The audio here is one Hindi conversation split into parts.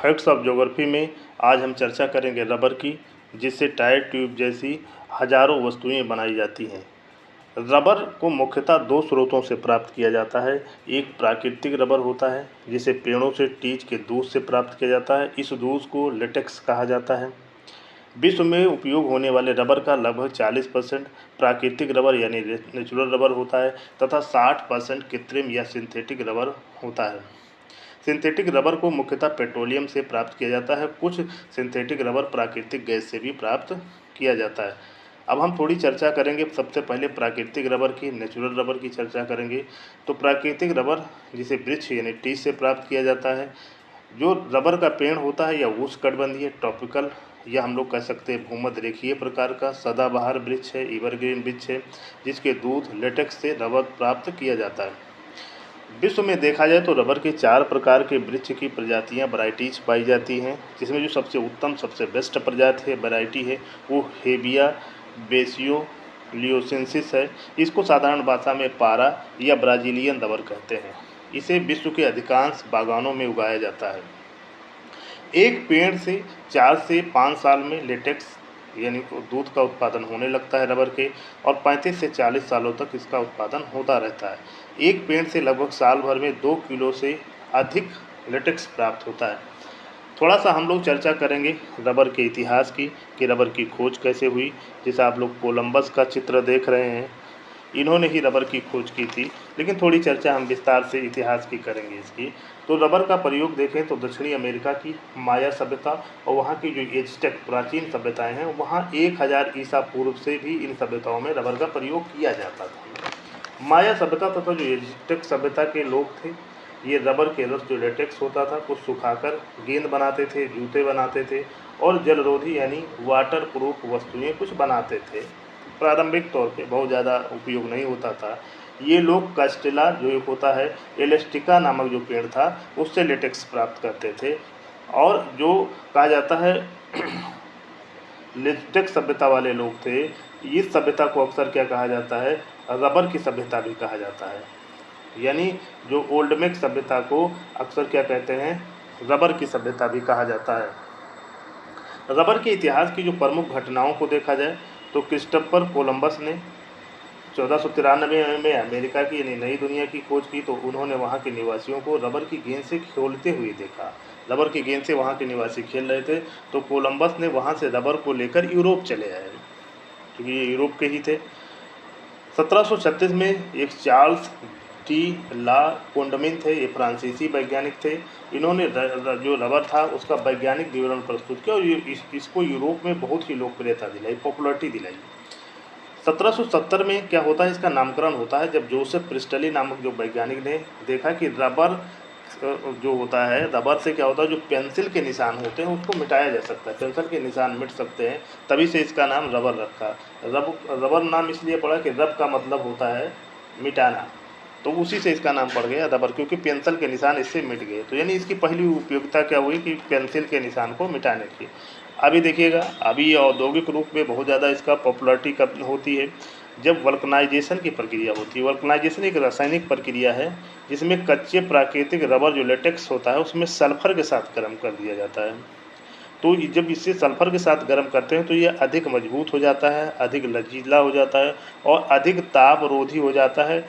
फैक्ट्स ऑफ ज्योग्राफी में आज हम चर्चा करेंगे रबर की, जिससे टायर ट्यूब जैसी हजारों वस्तुएं बनाई जाती हैं। रबर को मुख्यतः दो स्रोतों से प्राप्त किया जाता है। एक प्राकृतिक रबर होता है, जिसे पेड़ों से टीच के दूध से प्राप्त किया जाता है। इस दूध को लेटेक्स कहा जाता है। विश्व में उपयोग होने वाले रबर का लगभग 40% प्राकृतिक रबर यानी नेचुरल रबर होता है तथा 60% कृत्रिम या सिंथेटिक रबर होता है। सिंथेटिक रबर को मुख्यतः पेट्रोलियम से प्राप्त किया जाता है। कुछ सिंथेटिक रबर प्राकृतिक गैस से भी प्राप्त किया जाता है। अब हम थोड़ी चर्चा करेंगे। सबसे पहले प्राकृतिक रबर की, नेचुरल रबर की चर्चा करेंगे। तो प्राकृतिक रबर जिसे वृक्ष यानी ट्री से प्राप्त किया जाता है। जो रबर का पेड़ होता है या उष्णकटिबंधीय ट्रॉपिकल या हम लोग कह सकते हैं भूमध्य रेखीय प्रकार का सदाबहार वृक्ष है, एवरग्रीन वृक्ष है, जिसके दूध लेटेक्स से रबर प्राप्त किया जाता है। विश्व में देखा जाए तो रबर के 4 प्रकार के वृक्ष की प्रजातियां वैराइटीज पाई जाती हैं, जिसमें जो सबसे उत्तम सबसे बेस्ट प्रजाति है वैरायटी है वो हेबिया बेसियोलियोसिंसिस है। इसको साधारण भाषा में पारा या ब्राज़ीलियन रबर कहते हैं। इसे विश्व के अधिकांश बागानों में उगाया जाता है। एक पेड़ से 4 से 5 साल में लेटेक्स यानी दूध का उत्पादन होने लगता है रबर के, और 35 से 40 सालों तक इसका उत्पादन होता रहता है। एक पेड़ से लगभग साल भर में 2 किलो से अधिक लेटेक्स प्राप्त होता है। थोड़ा सा हम लोग चर्चा करेंगे रबर के इतिहास की कि रबर की खोज कैसे हुई। जैसे आप लोग कोलंबस का चित्र देख रहे हैं, इन्होंने ही रबर की खोज की थी, लेकिन थोड़ी चर्चा हम विस्तार से इतिहास की करेंगे इसकी। तो रबर का प्रयोग देखें तो दक्षिणी अमेरिका की माया सभ्यता और वहाँ की जो एज़टेक प्राचीन सभ्यताएं हैं, वहाँ 1000 ईसा पूर्व से भी इन सभ्यताओं में रबर का प्रयोग किया जाता था। माया सभ्यता तथा जो एज़टेक सभ्यता के लोग थे, ये रबर के रस जो लेटेक्स होता था कुछ सुखाकर गेंद बनाते थे, जूते बनाते थे और जलरोधी यानी वाटर प्रूफ वस्तुएँ कुछ बनाते थे। प्रारंभिक तौर पे बहुत ज़्यादा उपयोग नहीं होता था। ये लोग कास्टेला जो एक होता है एलेस्टिका नामक जो पेड़ था उससे लेटेक्स प्राप्त करते थे। और जो कहा जाता है लेटेक्स सभ्यता वाले लोग थे, इस सभ्यता को अक्सर क्या कहा जाता है, रबर की सभ्यता भी कहा जाता है। यानी जो ओल्डमेक सभ्यता को अक्सर क्या कहते हैं, रबर की सभ्यता भी कहा जाता है। रबर के इतिहास की जो प्रमुख घटनाओं को देखा जाए तो क्रिस्टोफर कोलंबस ने 1493 में अमेरिका की यानी नई दुनिया की खोज की। तो उन्होंने वहाँ के निवासियों को रबर की गेंद से खेलते हुए देखा। रबर की गेंद से वहाँ के निवासी खेल रहे थे, तो कोलंबस ने वहाँ से रबर को लेकर यूरोप चले आए, क्योंकि ये यूरोप के ही थे। 1736 में एक चार्ल्स टी ला कोंडमिन थे, ये फ्रांसीसी वैज्ञानिक थे। इन्होंने जो रबर था उसका वैज्ञानिक विवरण प्रस्तुत किया और इसको यूरोप में बहुत ही लोकप्रियता दिलाई, पॉपुलरिटी दिलाई। 1770 में क्या होता है, इसका नामकरण होता है जब जोसेफ प्रिस्टली नामक जो वैज्ञानिक ने देखा कि रबर जो होता है, रबर से क्या होता है, जो पेंसिल के निशान होते हैं उसको मिटाया जा सकता है, पेंसिल के निशान मिट सकते हैं। तभी से इसका नाम रबर रखा। रबर नाम इसलिए पड़ा कि रब का मतलब होता है मिटाना, तो उसी से इसका नाम पड़ गया रबर, क्योंकि पेंसिल के निशान इससे मिट गए। तो यानी इसकी पहली उपयोगिता क्या हुई कि पेंसिल के निशान को मिटाने की। अभी देखिएगा, अभी औद्योगिक रूप में बहुत ज़्यादा इसका पॉपुलरिटी होती है जब वल्कनाइजेशन की प्रक्रिया होती है। वल्कनाइजेशन एक रासायनिक प्रक्रिया है जिसमें कच्चे प्राकृतिक रबर जो लेटेक्स होता है उसमें सल्फर के साथ गर्म कर दिया जाता है। तो जब इसे सल्फर के साथ गर्म करते हैं तो ये अधिक मजबूत हो जाता है, अधिक लचीला हो जाता है और अधिक तापरोधी हो जाता है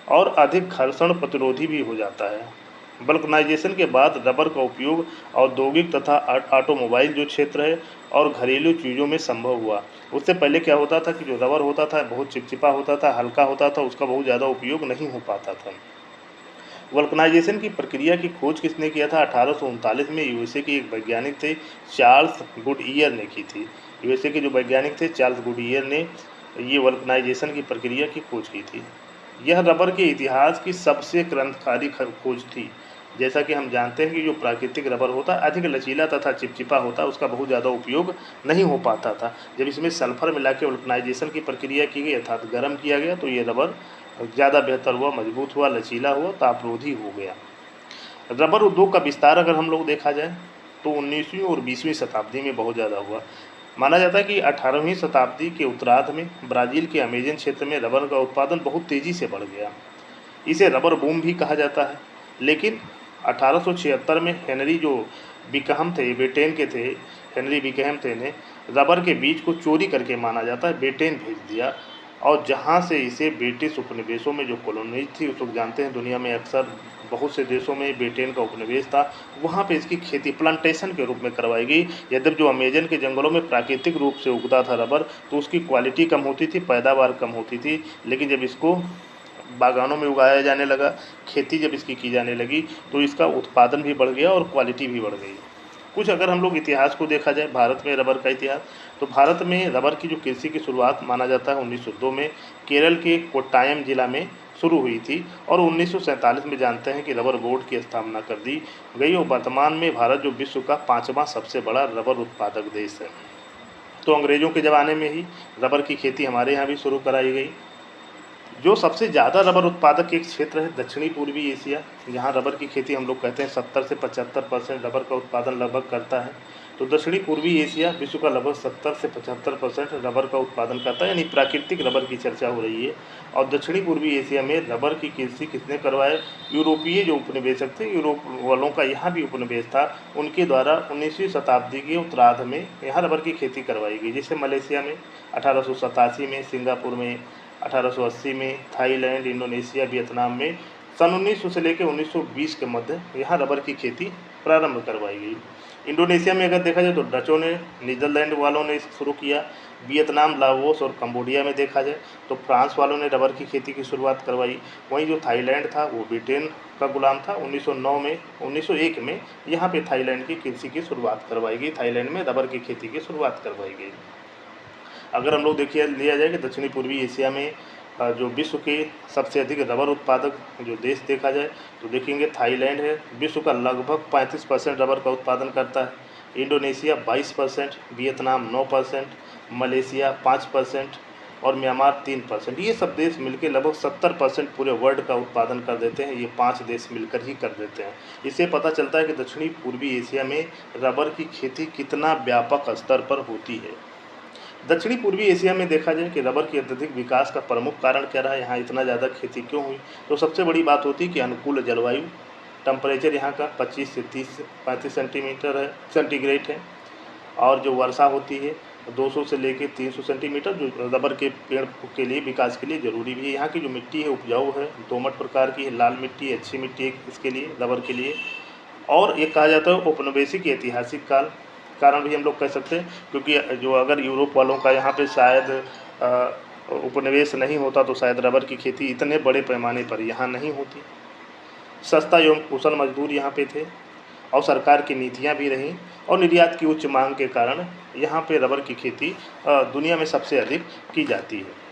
और अधिक घर्षण प्रतिरोधी भी हो जाता है। वल्कनाइजेशन के बाद रबर का उपयोग औद्योगिक तथा ऑटोमोबाइल जो क्षेत्र है और घरेलू चीज़ों में संभव हुआ। उससे पहले क्या होता था कि जो रबर होता था बहुत चिपचिपा होता था, हल्का होता था, उसका बहुत ज़्यादा उपयोग नहीं हो पाता था। वल्कनाइजेशन की प्रक्रिया की खोज किसने किया था? 1839 में यूएसए के एक वैज्ञानिक थे चार्ल्स गुडईयर ने की थी। यूएसए के जो वैज्ञानिक थे चार्ल्स गुडईयर ने ये वल्कनाइजेशन की प्रक्रिया की खोज की थी। यह रबर के इतिहास की सबसे क्रांतिकारी खोज थी। जैसा कि हम जानते हैं कि जो प्राकृतिक रबर होता है अधिक लचीला तथा चिपचिपा होता है, उसका बहुत ज़्यादा उपयोग नहीं हो पाता था। जब इसमें सल्फर मिला के वल्कनाइजेशन की प्रक्रिया की गई अर्थात गर्म किया गया तो ये रबर ज़्यादा बेहतर हुआ, मजबूत हुआ, लचीला हुआ, तापरोधी हो गया। रबर उद्योग का विस्तार अगर हम लोग देखा जाए तो 19वीं और 20वीं शताब्दी में बहुत ज़्यादा हुआ। माना जाता है कि 18वीं शताब्दी के उत्तरार्ध में ब्राज़ील के अमेजन क्षेत्र में रबर का उत्पादन बहुत तेज़ी से बढ़ गया। इसे रबर बूम भी कहा जाता है। लेकिन 1876 में हेनरी जो बीकहम थे, ब्रिटेन के थे, हेनरी बीकहम थे ने रबर के बीज को चोरी करके माना जाता है ब्रिटेन भेज दिया, और जहाँ से इसे ब्रिटिश उपनिवेशों में जो कॉलोनीज थी, उस वक्त जानते हैं दुनिया में अक्सर बहुत से देशों में ब्रिटेन का उपनिवेश था, वहाँ पे इसकी खेती प्लांटेशन के रूप में करवाई गई। यद्यपि जो अमेजन के जंगलों में प्राकृतिक रूप से उगता था रबर, तो उसकी क्वालिटी कम होती थी, पैदावार कम होती थी, लेकिन जब इसको बागानों में उगाया जाने लगा, खेती जब इसकी की जाने लगी, तो इसका उत्पादन भी बढ़ गया और क्वालिटी भी बढ़ गई। कुछ अगर हम लोग इतिहास को देखा जाए, भारत में रबर का इतिहास, तो भारत में रबर की जो कृषि की शुरुआत माना जाता है 1902 में केरल के कोट्टायम जिला में शुरू हुई थी, और 1947 में जानते हैं कि रबर बोर्ड की स्थापना कर दी गई, और वर्तमान में भारत जो विश्व का 5वां सबसे बड़ा रबर उत्पादक देश है। तो अंग्रेज़ों के ज़माने में ही रबर की खेती हमारे यहाँ भी शुरू कराई गई। जो सबसे ज़्यादा रबर उत्पादक एक क्षेत्र है दक्षिणी पूर्वी एशिया, जहाँ रबर की खेती हम लोग कहते हैं 70 से 75% रबर का उत्पादन लगभग करता है। तो दक्षिणी पूर्वी एशिया विश्व का लगभग 70 से 75% रबर का उत्पादन करता है, यानी प्राकृतिक रबर की चर्चा हो रही है। और दक्षिणी पूर्वी एशिया में रबर की कृषि किसने करवाए? यूरोपीय जो उपनिवेशक थे, यूरोप वालों का यहाँ भी उपनिवेश था, उनके द्वारा 19वीं शताब्दी के उत्तरार्ध में यहाँ रबर की खेती करवाई गई। जैसे मलेशिया में 1887 में, सिंगापुर में 1880 में, थाईलैंड, इंडोनेशिया, वियतनाम में सन 1900 से लेकर 1920 के मध्य यहाँ रबर की खेती प्रारंभ करवाई गई। इंडोनेशिया में अगर देखा जाए तो डचों ने, नीदरलैंड वालों ने इसे शुरू किया। वियतनाम, लाओस और कंबोडिया में देखा जाए तो फ्रांस वालों ने रबर की खेती की शुरुआत करवाई। वहीं जो थाईलैंड था वो ब्रिटेन का गुलाम था। 1901 में यहाँ पे थाईलैंड की कृषि की शुरुआत करवाई गई, थाईलैंड में रबर की खेती की शुरुआत करवाई गई। अगर हम लोग देखिए लिया जाए कि दक्षिणी पूर्वी एशिया में जो विश्व के सबसे अधिक रबर उत्पादक जो देश देखा जाए तो देखेंगे थाईलैंड है, विश्व का लगभग 35% रबर का उत्पादन करता है। इंडोनेशिया 22%, वियतनाम 9%, मलेशिया 5% और म्यांमार 3%। ये सब देश मिलकर लगभग 70% पूरे वर्ल्ड का उत्पादन कर देते हैं। ये 5 देश मिलकर ही कर देते हैं। इससे पता चलता है कि दक्षिणी पूर्वी एशिया में रबर की खेती कितना व्यापक स्तर पर होती है। दक्षिणी पूर्वी एशिया में देखा जाए कि रबर के अत्यधिक विकास का प्रमुख कारण क्या रहा, यहाँ इतना ज़्यादा खेती क्यों हुई? तो सबसे बड़ी बात होती है कि अनुकूल जलवायु, टेम्परेचर यहाँ का 25 से 35 सेंटीमीटर है, सेंटीग्रेड है, और जो वर्षा होती है 200 से लेकर 300 सेंटीमीटर, जो रबर के पेड़ के लिए विकास के लिए ज़रूरी भी है। यहाँ की जो मिट्टी है उपजाऊ है, दोमट प्रकार की है, लाल मिट्टी अच्छी मिट्टी है इसके लिए, रबर के लिए। और एक कहा जाता है औपनिवेशिक ऐतिहासिक काल, कारण भी हम लोग कह सकते हैं, क्योंकि जो अगर यूरोप वालों का यहाँ पे शायद उपनिवेश नहीं होता तो शायद रबर की खेती इतने बड़े पैमाने पर यहाँ नहीं होती। सस्ता एवं कुशल मजदूर यहाँ पे थे, और सरकार की नीतियाँ भी रहीं, और निर्यात की उच्च मांग के कारण यहाँ पे रबर की खेती दुनिया में सबसे अधिक की जाती है।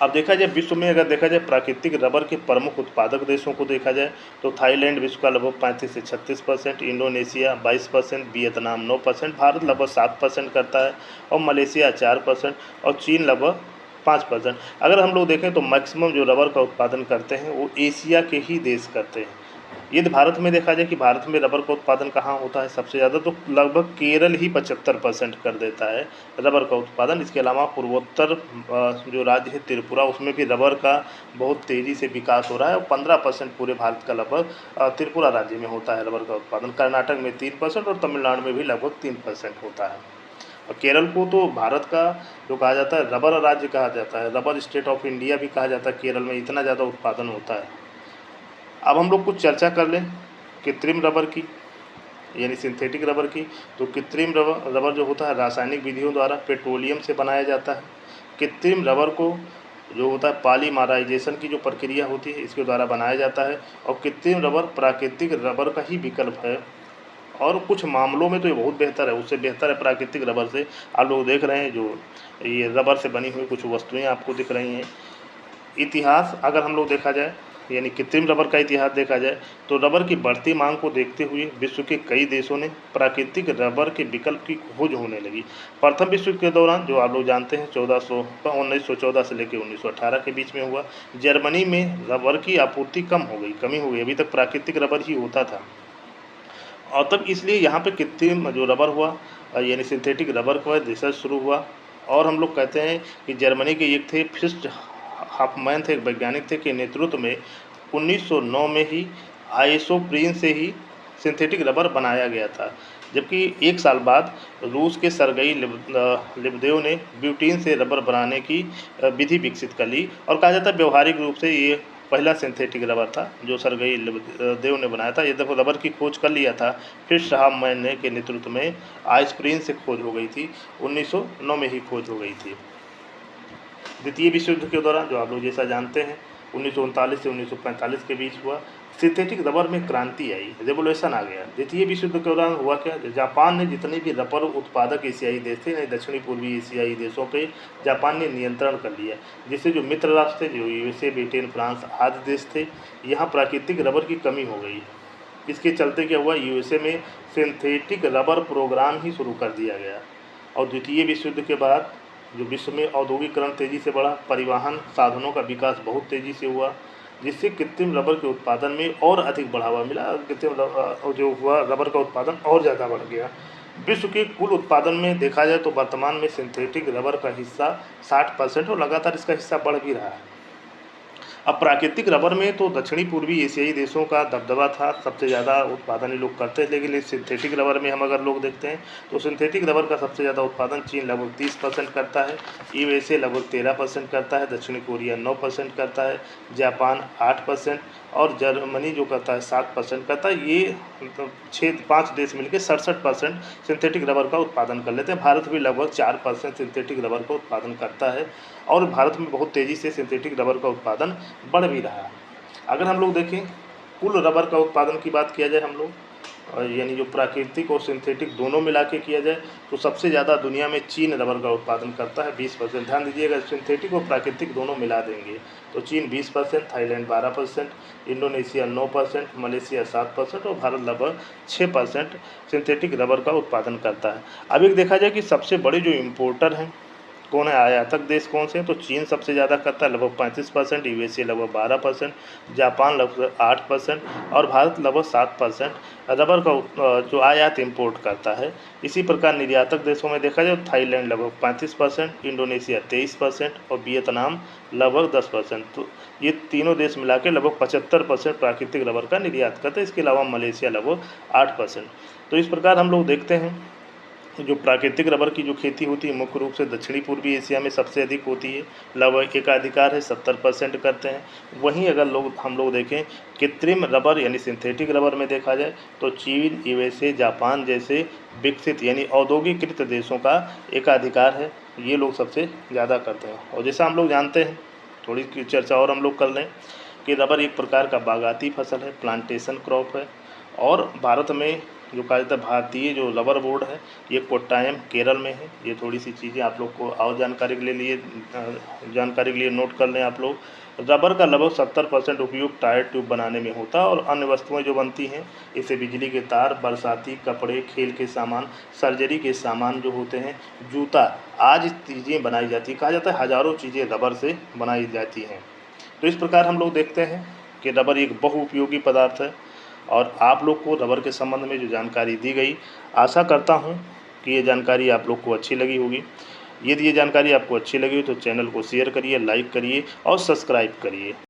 अब देखा जाए विश्व में अगर देखा जाए प्राकृतिक रबर के प्रमुख उत्पादक देशों को देखा जाए तो थाईलैंड विश्व का लगभग 35 से 36%, इंडोनेशिया 22%, वियतनाम 9%, भारत लगभग 7% करता है, और मलेशिया 4% और चीन लगभग 5%। अगर हम लोग देखें तो मैक्सिमम जो रबर का उत्पादन करते हैं वो एशिया के ही देश करते हैं। यदि भारत में देखा जाए कि भारत में रबर का उत्पादन कहाँ होता है सबसे ज़्यादा, तो लगभग केरल ही 75% कर देता है रबर का उत्पादन। इसके अलावा पूर्वोत्तर जो राज्य है त्रिपुरा, उसमें भी रबर का बहुत तेज़ी से विकास हो रहा है, और 15% पूरे भारत का लगभग त्रिपुरा राज्य में होता है रबर का उत्पादन। कर्नाटक में 3% और तमिलनाडु में भी लगभग 3% होता है। और केरल को तो भारत का जो कहा जाता है रबर राज्य कहा जाता है, रबर स्टेट ऑफ इंडिया भी कहा जाता है, केरल में इतना ज़्यादा उत्पादन होता है। अब हम लोग कुछ चर्चा कर लें कृत्रिम रबर की, यानी सिंथेटिक रबर की। तो कृत्रिम रबर जो होता है रासायनिक विधियों द्वारा पेट्रोलियम से बनाया जाता है। कृत्रिम रबर को जो होता है पॉलीमराइजेशन की जो प्रक्रिया होती है इसके द्वारा बनाया जाता है, और कृत्रिम रबर प्राकृतिक रबर का ही विकल्प है, और कुछ मामलों में तो ये बहुत बेहतर है, उससे बेहतर है प्राकृतिक रबर से। आप लोग देख रहे हैं जो ये रबर से बनी हुई कुछ वस्तुएँ आपको दिख रही हैं। इतिहास अगर हम लोग देखा जाए, यानी कृत्रिम रबर का इतिहास देखा जाए, तो रबर की बढ़ती मांग को देखते हुए विश्व के कई देशों ने प्राकृतिक रबर के विकल्प की खोज होने लगी। प्रथम विश्व युद्ध के दौरान जो आप लोग जानते हैं 1914 से लेकर 1918 के बीच में हुआ, जर्मनी में रबर की आपूर्ति कमी हो गई, अभी तक प्राकृतिक रबर ही होता था, और तब इसलिए यहाँ पे कृत्रिम जो रबर हुआ यानी सिंथेटिक रबर का रिसर्च शुरू हुआ। और हम लोग कहते हैं कि जर्मनी के एक थे फिस्ट हाफमैन थे, एक वैज्ञानिक थे, के नेतृत्व में 1909 में ही आइसोप्रीन से सिंथेटिक रबर बनाया गया था। जबकि 1 साल बाद रूस के सरगई लिबदेव ने ब्यूटीन से रबर बनाने की विधि विकसित कर ली और कहा जाता है व्यवहारिक रूप से ये पहला सिंथेटिक रबर था जो सरगई लिबदेव ने बनाया था। ये देखो रबर की खोज कर लिया था, फिर शाहमैन के नेतृत्व में आइसप्रीन से खोज हो गई थी, 1909 में ही खोज हो गई थी। द्वितीय विश्व युद्ध के दौरान, जो आप लोग जैसा जानते हैं 1939 से 1945 के बीच हुआ, सिंथेटिक रबर में क्रांति आई, रेवोल्यूशन आ गया। द्वितीय विश्व युद्ध के दौरान हुआ क्या, जापान ने जितने भी रबर उत्पादक एशियाई देश थे, दक्षिणी पूर्वी एशियाई देशों पे जापान ने नियंत्रण कर लिया, जिससे जो मित्र राष्ट्र थे, जो यूएसए, ब्रिटेन, फ्रांस आदि देश थे, यहाँ प्राकृतिक रबर की कमी हो गई। इसके चलते क्या हुआ, यूएसए में सिंथेटिक रबर प्रोग्राम ही शुरू कर दिया गया। और द्वितीय विश्व युद्ध के बाद जो विश्व में औद्योगिकरण तेज़ी से बढ़ा, परिवहन साधनों का विकास बहुत तेज़ी से हुआ, जिससे कृत्रिम रबर के उत्पादन में और अधिक बढ़ावा मिला। कृत्रिम जो हुआ रबर का उत्पादन और ज़्यादा बढ़ गया। विश्व के कुल उत्पादन में देखा जाए तो वर्तमान में सिंथेटिक रबर का हिस्सा 60% और लगातार इसका हिस्सा बढ़ भी रहा है। अब प्राकृतिक रबर में तो दक्षिणी पूर्वी एशियाई देशों का दबदबा था, सबसे ज़्यादा उत्पादन ये लोग करते हैं। लेकिन इस सिंथेटिक रबर में हम अगर लोग देखते हैं तो सिंथेटिक रबर का सबसे ज़्यादा उत्पादन चीन लगभग 30% करता है, यूएसए लगभग 13% करता है, दक्षिणी कोरिया 9% करता है, जापान 8% और जर्मनी जो करता है 7% करता है। ये मतलब 5 देश मिलकर 67% सिंथेटिक रबर का उत्पादन कर लेते हैं। भारत भी लगभग 4% सिंथेटिक रबर का उत्पादन करता है और भारत में बहुत तेज़ी से सिंथेटिक रबर का उत्पादन बढ़ भी रहा है। अगर हम लोग देखें कुल रबर का उत्पादन की बात किया जाए हम लोग, यानी जो प्राकृतिक और सिंथेटिक दोनों मिला के किया जाए, तो सबसे ज़्यादा दुनिया में चीन रबर का उत्पादन करता है 20%। ध्यान दीजिएगा, सिंथेटिक और प्राकृतिक दोनों मिला देंगे तो चीन 20%, थाईलैंड 12%, इंडोनेशिया 9%, मलेशिया 7% और भारत लगभग 6% सिंथेटिक रबर का उत्पादन करता है। अब एक देखा जाए कि सबसे बड़े जो इम्पोर्टर हैं कौन है, आयातक देश कौन से हैं, तो चीन सबसे ज़्यादा करता है लगभग 35%, यूएसए लगभग 12%, जापान लगभग 8% और भारत लगभग 7% रबर का जो आयात इंपोर्ट करता है। इसी प्रकार निर्यातक देशों में देखा जाए तो थाईलैंड लगभग 35%, इंडोनेशिया 23% और वियतनाम लगभग 10%। तो ये तीनों देश मिला के लगभग 75% प्राकृतिक रबर का निर्यात करते हैं। इसके अलावा मलेशिया लगभग 8%। तो इस प्रकार हम लोग देखते हैं जो प्राकृतिक रबर की जो खेती होती है मुख्य रूप से दक्षिणी पूर्वी एशिया में सबसे अधिक होती है, लगभग एकाधिकार है 70% करते हैं। वहीं अगर हम लोग देखें कृत्रिम रबर यानी सिंथेटिक रबर में देखा जाए तो चीन, यूएसए, जापान जैसे विकसित यानी औद्योगिकृत देशों का एकाधिकार है, ये लोग सबसे ज़्यादा करते हैं। और जैसा हम लोग जानते हैं, थोड़ी चर्चा और हम लोग कर लें कि रबर एक प्रकार का बागाती फसल है, प्लांटेशन क्रॉप है। और भारत में जो कहा जाता है भारतीय जो रबर बोर्ड है ये कोट्टायम केरल में है। ये थोड़ी सी चीज़ें आप लोग को और जानकारी के लिए नोट कर लें आप लोग। रबर का लगभग 70% उपयोग टायर ट्यूब बनाने में होता है और अन्य वस्तुएं जो बनती हैं इससे बिजली के तार, बरसाती कपड़े, खेल के सामान, सर्जरी के सामान जो होते हैं, जूता, आज चीज़ें बनाई जाती है। कहा जाता है हज़ारों चीज़ें रबर से बनाई जाती हैं। तो इस प्रकार हम लोग देखते हैं कि रबर एक बहुउपयोगी पदार्थ है। और आप लोग को रबर के संबंध में जो जानकारी दी गई, आशा करता हूं कि ये जानकारी आप लोग को अच्छी लगी होगी। यदि ये जानकारी आपको अच्छी लगी हो तो चैनल को शेयर करिए, लाइक करिए और सब्सक्राइब करिए।